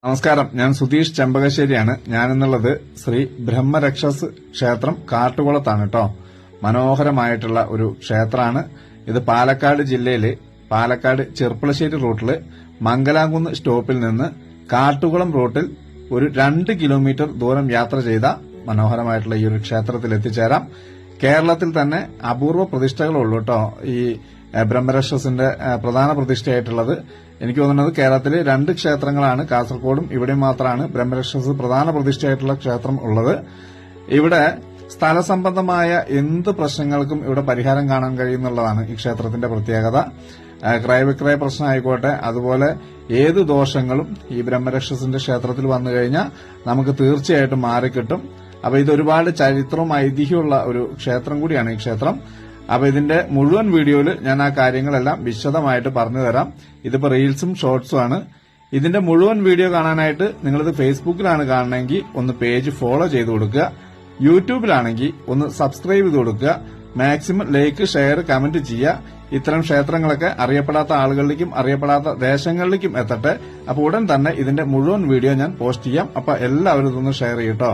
നമസ്കാരം, ഞാൻ സുധീഷ് ചെമ്പകശ്ശേരിയാണ്. ഞാനെന്നുള്ളത് ശ്രീ ബ്രഹ്മരക്ഷസ് ക്ഷേത്രം കാട്ടുകുളത്താണ് കേട്ടോ. മനോഹരമായിട്ടുള്ള ഒരു ക്ഷേത്രമാണ് ഇത്. പാലക്കാട് ജില്ലയില് പാലക്കാട് ചെർപ്പളശ്ശേരി റൂട്ടില് മംഗലാംകുന്ന് സ്റ്റോപ്പിൽ നിന്ന് കാട്ടുകുളം റൂട്ടിൽ ഒരു 2 കിലോമീറ്റർ ദൂരം യാത്ര ചെയ്ത മനോഹരമായിട്ടുള്ള ഈ ഒരു ക്ഷേത്രത്തിൽ എത്തിച്ചേരാം. കേരളത്തിൽ തന്നെ അപൂർവ പ്രതിഷ്ഠകളുള്ളൂ കേട്ടോ ഈ ബ്രഹ്മരക്ഷസിന്റെ പ്രധാന പ്രതിഷ്ഠയായിട്ടുള്ളത്. എനിക്ക് തോന്നുന്നത് കേരളത്തിലെ 2 ക്ഷേത്രങ്ങളാണ്, കാസർഗോഡും ഇവിടെ മാത്രമാണ് ബ്രഹ്മരക്ഷസ് പ്രധാന പ്രതിഷ്ഠയായിട്ടുള്ള ക്ഷേത്രം ഉള്ളത്. ഇവിടെ സ്ഥലസംബന്ധമായ എന്ത് പ്രശ്നങ്ങൾക്കും ഇവിടെ പരിഹാരം കാണാൻ കഴിയുന്നുള്ളതാണ് ഈ ക്ഷേത്രത്തിന്റെ പ്രത്യേകത. ക്രയവിക്രയ പ്രശ്നമായിക്കോട്ടെ, അതുപോലെ ഏത് ദോഷങ്ങളും ഈ ബ്രഹ്മരക്ഷസിന്റെ ക്ഷേത്രത്തിൽ വന്നു കഴിഞ്ഞാൽ നമുക്ക് തീർച്ചയായിട്ടും മാറിക്കിട്ടും. അപ്പൊ ഇതൊരുപാട് ചരിത്രവും ഐതിഹ്യമുള്ള ഒരു ക്ഷേത്രം കൂടിയാണ് ഈ ക്ഷേത്രം. അപ്പൊ ഇതിന്റെ മുഴുവൻ വീഡിയോയിൽ ഞാൻ ആ കാര്യങ്ങളെല്ലാം വിശദമായിട്ട് പറഞ്ഞു തരാം. ഇതിപ്പോ റീൽസും ഷോർട്സും ആണ്. ഇതിന്റെ മുഴുവൻ വീഡിയോ കാണാനായിട്ട് നിങ്ങളിത് ഫേസ്ബുക്കിലാണ് കാണണമെങ്കിൽ ഒന്ന് പേജ് ഫോളോ ചെയ്ത് കൊടുക്കുക. യൂട്യൂബിലാണെങ്കിൽ ഒന്ന് സബ്സ്ക്രൈബ് ചെയ്ത് കൊടുക്കുക. മാക്സിമം ലൈക്ക്, ഷെയർ, കമന്റ് ചെയ്യുക. ഇത്തരം ക്ഷേത്രങ്ങളൊക്കെ അറിയപ്പെടാത്ത ആളുകളിലേക്കും അറിയപ്പെടാത്ത ദേശങ്ങളിലേക്കും എത്തട്ടെ. അപ്പൊ ഉടൻ തന്നെ ഇതിന്റെ മുഴുവൻ വീഡിയോ ഞാൻ പോസ്റ്റ് ചെയ്യാം. അപ്പൊ എല്ലാവരും ഇതൊന്ന് ഷെയർ ചെയ്യട്ടോ.